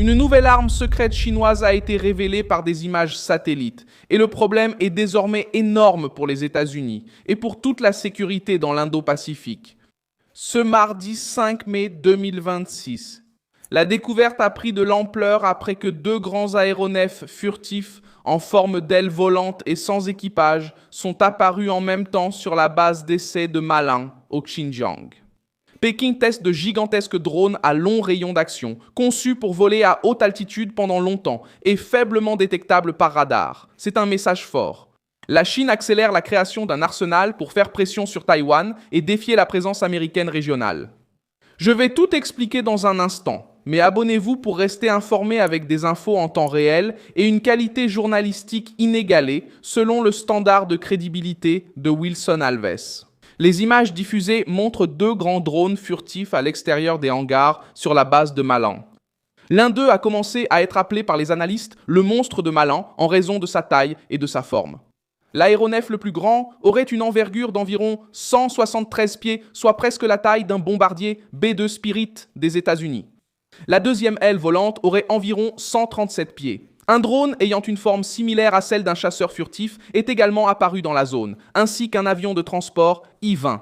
Une nouvelle arme secrète chinoise a été révélée par des images satellites, et le problème est désormais énorme pour les États-Unis et pour toute la sécurité dans l'Indo-Pacifique. Ce mardi 5 mai 2026, la découverte a pris de l'ampleur après que deux grands aéronefs furtifs en forme d'ailes volantes et sans équipage sont apparus en même temps sur la base d'essai de Malang, au Xinjiang. Pékin teste de gigantesques drones à long rayon d'action, conçus pour voler à haute altitude pendant longtemps et faiblement détectables par radar. C'est un message fort. La Chine accélère la création d'un arsenal pour faire pression sur Taïwan et défier la présence américaine régionale. Je vais tout expliquer dans un instant, mais abonnez-vous pour rester informé avec des infos en temps réel et une qualité journalistique inégalée selon le standard de crédibilité de Wilson Alves. Les images diffusées montrent deux grands drones furtifs à l'extérieur des hangars sur la base de Malang. L'un d'eux a commencé à être appelé par les analystes le monstre de Malang en raison de sa taille et de sa forme. L'aéronef le plus grand aurait une envergure d'environ 173 pieds, soit presque la taille d'un bombardier B-2 Spirit des États-Unis. La deuxième aile volante aurait environ 137 pieds. Un drone ayant une forme similaire à celle d'un chasseur furtif est également apparu dans la zone, ainsi qu'un avion de transport I-20.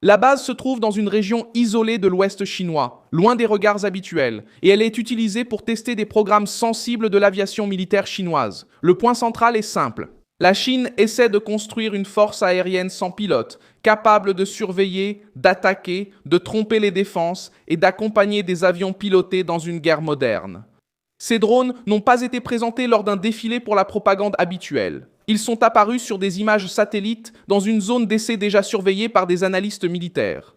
La base se trouve dans une région isolée de l'ouest chinois, loin des regards habituels, et elle est utilisée pour tester des programmes sensibles de l'aviation militaire chinoise. Le point central est simple. La Chine essaie de construire une force aérienne sans pilote, capable de surveiller, d'attaquer, de tromper les défenses et d'accompagner des avions pilotés dans une guerre moderne. Ces drones n'ont pas été présentés lors d'un défilé pour la propagande habituelle. Ils sont apparus sur des images satellites dans une zone d'essai déjà surveillée par des analystes militaires.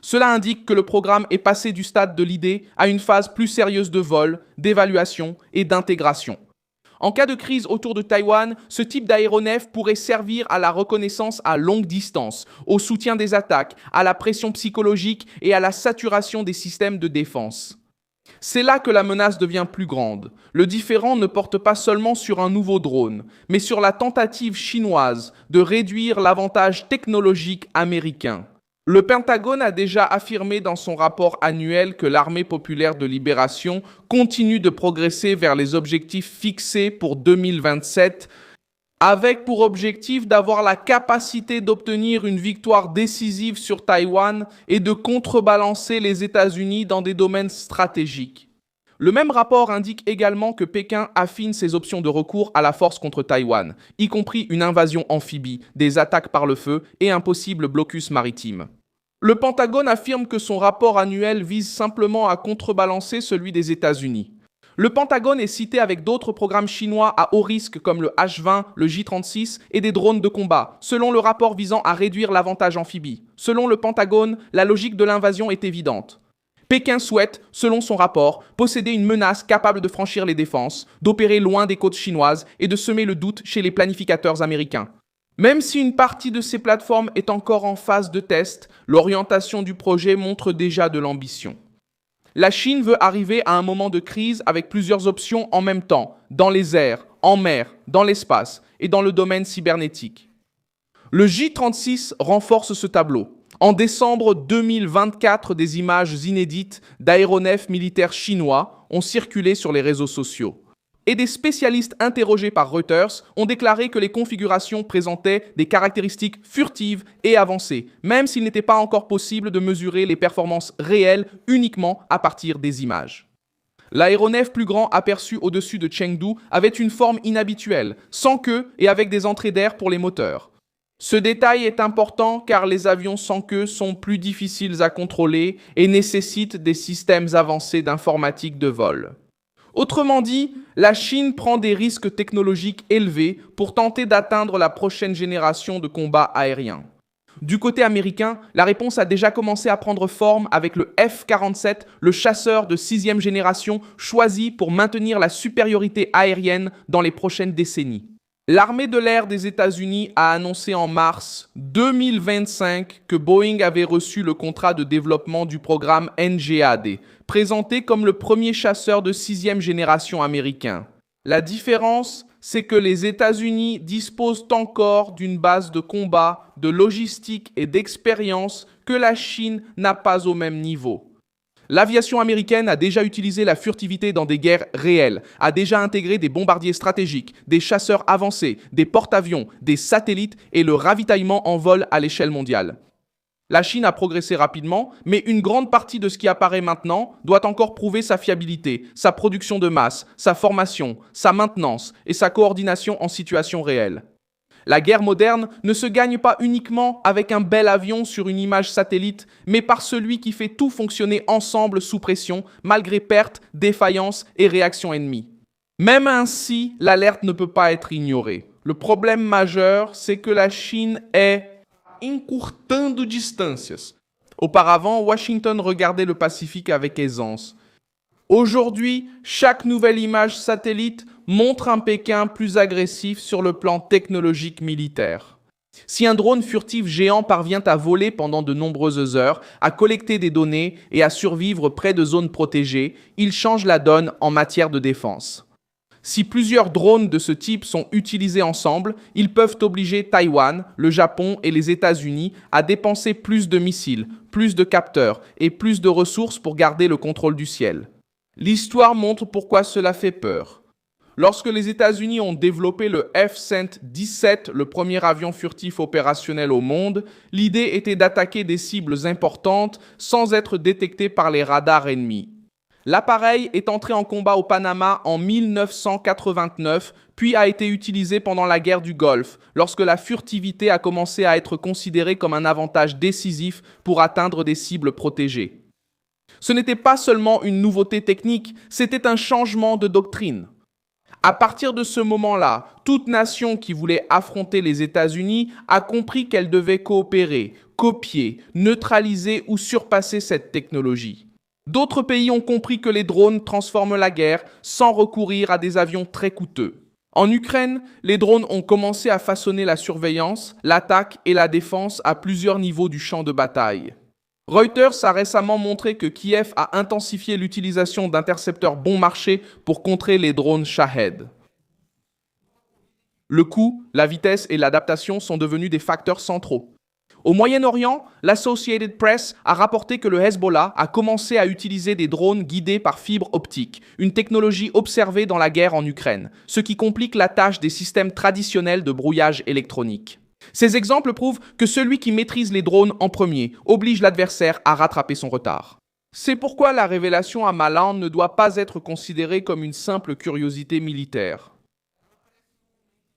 Cela indique que le programme est passé du stade de l'idée à une phase plus sérieuse de vol, d'évaluation et d'intégration. En cas de crise autour de Taïwan, ce type d'aéronef pourrait servir à la reconnaissance à longue distance, au soutien des attaques, à la pression psychologique et à la saturation des systèmes de défense. C'est là que la menace devient plus grande. Le différend ne porte pas seulement sur un nouveau drone, mais sur la tentative chinoise de réduire l'avantage technologique américain. Le Pentagone a déjà affirmé dans son rapport annuel que l'armée populaire de libération continue de progresser vers les objectifs fixés pour 2027, avec pour objectif d'avoir la capacité d'obtenir une victoire décisive sur Taïwan et de contrebalancer les États-Unis dans des domaines stratégiques. Le même rapport indique également que Pékin affine ses options de recours à la force contre Taïwan, y compris une invasion amphibie, des attaques par le feu et un possible blocus maritime. Le Pentagone affirme que son rapport annuel vise simplement à contrebalancer celui des États-Unis. Le Pentagone est cité avec d'autres programmes chinois à haut risque comme le H-20, le J-36 et des drones de combat, selon le rapport visant à réduire l'avantage amphibie. Selon le Pentagone, la logique de l'invasion est évidente. Pékin souhaite, selon son rapport, posséder une menace capable de franchir les défenses, d'opérer loin des côtes chinoises et de semer le doute chez les planificateurs américains. Même si une partie de ces plateformes est encore en phase de test, l'orientation du projet montre déjà de l'ambition. La Chine veut arriver à un moment de crise avec plusieurs options en même temps, dans les airs, en mer, dans l'espace et dans le domaine cybernétique. Le J-36 renforce ce tableau. En décembre 2024, des images inédites d'aéronefs militaires chinois ont circulé sur les réseaux sociaux. Et des spécialistes interrogés par Reuters ont déclaré que les configurations présentaient des caractéristiques furtives et avancées, même s'il n'était pas encore possible de mesurer les performances réelles uniquement à partir des images. L'aéronef plus grand aperçu au-dessus de Chengdu avait une forme inhabituelle, sans queue et avec des entrées d'air pour les moteurs. Ce détail est important car les avions sans queue sont plus difficiles à contrôler et nécessitent des systèmes avancés d'informatique de vol. Autrement dit, la Chine prend des risques technologiques élevés pour tenter d'atteindre la prochaine génération de combats aériens. Du côté américain, la réponse a déjà commencé à prendre forme avec le F-47, le chasseur de 6e génération choisi pour maintenir la supériorité aérienne dans les prochaines décennies. L'armée de l'air des États-Unis a annoncé en mars 2025 que Boeing avait reçu le contrat de développement du programme NGAD, présenté comme le premier chasseur de 6e génération américain. La différence, c'est que les États-Unis disposent encore d'une base de combat, de logistique et d'expérience que la Chine n'a pas au même niveau. L'aviation américaine a déjà utilisé la furtivité dans des guerres réelles, a déjà intégré des bombardiers stratégiques, des chasseurs avancés, des porte-avions, des satellites et le ravitaillement en vol à l'échelle mondiale. La Chine a progressé rapidement, mais une grande partie de ce qui apparaît maintenant doit encore prouver sa fiabilité, sa production de masse, sa formation, sa maintenance et sa coordination en situation réelle. La guerre moderne ne se gagne pas uniquement avec un bel avion sur une image satellite, mais par celui qui fait tout fonctionner ensemble sous pression, malgré pertes, défaillances et réactions ennemies. Même ainsi, l'alerte ne peut pas être ignorée. Le problème majeur, c'est que la Chine est encurtando distâncias. Auparavant, Washington regardait le Pacifique avec aisance. Aujourd'hui, chaque nouvelle image satellite montre un Pékin plus agressif sur le plan technologique militaire. Si un drone furtif géant parvient à voler pendant de nombreuses heures, à collecter des données et à survivre près de zones protégées, il change la donne en matière de défense. Si plusieurs drones de ce type sont utilisés ensemble, ils peuvent obliger Taïwan, le Japon et les États-Unis à dépenser plus de missiles, plus de capteurs et plus de ressources pour garder le contrôle du ciel. L'histoire montre pourquoi cela fait peur. Lorsque les États-Unis ont développé le F-117, le premier avion furtif opérationnel au monde, l'idée était d'attaquer des cibles importantes sans être détecté par les radars ennemis. L'appareil est entré en combat au Panama en 1989, puis a été utilisé pendant la guerre du Golfe, lorsque la furtivité a commencé à être considérée comme un avantage décisif pour atteindre des cibles protégées. Ce n'était pas seulement une nouveauté technique, c'était un changement de doctrine. À partir de ce moment-là, toute nation qui voulait affronter les États-Unis a compris qu'elle devait coopérer, copier, neutraliser ou surpasser cette technologie. D'autres pays ont compris que les drones transforment la guerre sans recourir à des avions très coûteux. En Ukraine, les drones ont commencé à façonner la surveillance, l'attaque et la défense à plusieurs niveaux du champ de bataille. Reuters a récemment montré que Kiev a intensifié l'utilisation d'intercepteurs bon marché pour contrer les drones Shahed. Le coût, la vitesse et l'adaptation sont devenus des facteurs centraux. Au Moyen-Orient, l'Associated Press a rapporté que le Hezbollah a commencé à utiliser des drones guidés par fibre optique, une technologie observée dans la guerre en Ukraine, ce qui complique la tâche des systèmes traditionnels de brouillage électronique. Ces exemples prouvent que celui qui maîtrise les drones en premier oblige l'adversaire à rattraper son retard. C'est pourquoi la révélation à Malan ne doit pas être considérée comme une simple curiosité militaire.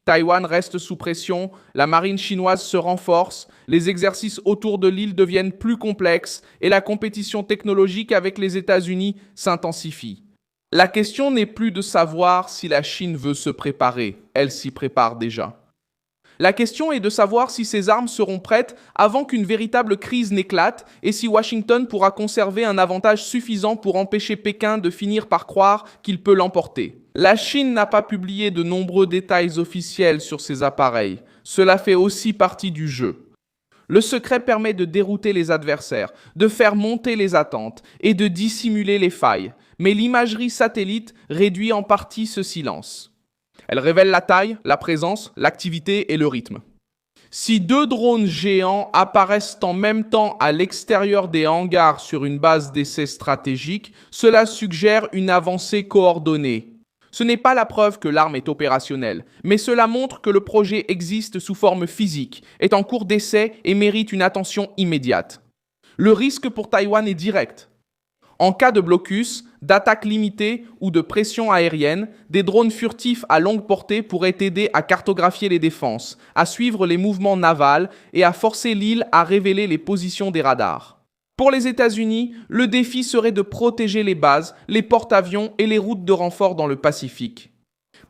Taïwan reste sous pression, la marine chinoise se renforce, les exercices autour de l'île deviennent plus complexes et la compétition technologique avec les États-Unis s'intensifie. La question n'est plus de savoir si la Chine veut se préparer, elle s'y prépare déjà. La question est de savoir si ces armes seront prêtes avant qu'une véritable crise n'éclate et si Washington pourra conserver un avantage suffisant pour empêcher Pékin de finir par croire qu'il peut l'emporter. La Chine n'a pas publié de nombreux détails officiels sur ces appareils. Cela fait aussi partie du jeu. Le secret permet de dérouter les adversaires, de faire monter les attentes et de dissimuler les failles. Mais l'imagerie satellite réduit en partie ce silence. Elle révèle la taille, la présence, l'activité et le rythme. Si deux drones géants apparaissent en même temps à l'extérieur des hangars sur une base d'essai stratégique, cela suggère une avancée coordonnée. Ce n'est pas la preuve que l'arme est opérationnelle, mais cela montre que le projet existe sous forme physique, est en cours d'essai et mérite une attention immédiate. Le risque pour Taïwan est direct. En cas de blocus, d'attaque limitée ou de pression aérienne, des drones furtifs à longue portée pourraient aider à cartographier les défenses, à suivre les mouvements navals et à forcer l'île à révéler les positions des radars. Pour les États-Unis, le défi serait de protéger les bases, les porte-avions et les routes de renfort dans le Pacifique.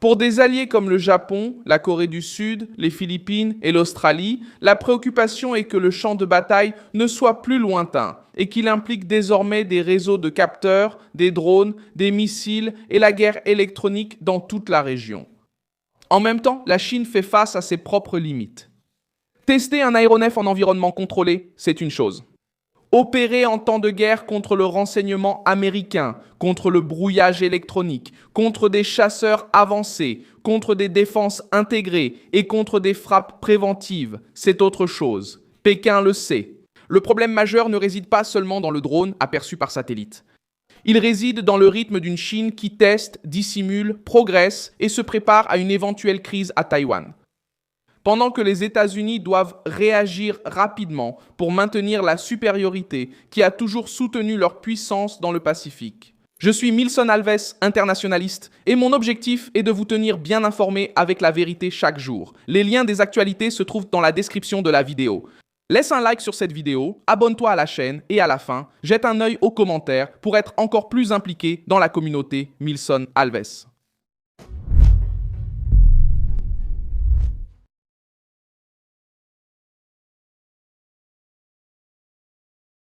Pour des alliés comme le Japon, la Corée du Sud, les Philippines et l'Australie, la préoccupation est que le champ de bataille ne soit plus lointain et qu'il implique désormais des réseaux de capteurs, des drones, des missiles et la guerre électronique dans toute la région. En même temps, la Chine fait face à ses propres limites. Tester un aéronef en environnement contrôlé, c'est une chose. Opérer en temps de guerre contre le renseignement américain, contre le brouillage électronique, contre des chasseurs avancés, contre des défenses intégrées et contre des frappes préventives, c'est autre chose. Pékin le sait. Le problème majeur ne réside pas seulement dans le drone aperçu par satellite. Il réside dans le rythme d'une Chine qui teste, dissimule, progresse et se prépare à une éventuelle crise à Taïwan. Pendant que les États-Unis doivent réagir rapidement pour maintenir la supériorité qui a toujours soutenu leur puissance dans le Pacifique. Je suis Milson Alves, internationaliste, et mon objectif est de vous tenir bien informé avec la vérité chaque jour. Les liens des actualités se trouvent dans la description de la vidéo. Laisse un like sur cette vidéo, abonne-toi à la chaîne et à la fin, jette un œil aux commentaires pour être encore plus impliqué dans la communauté Milson Alves.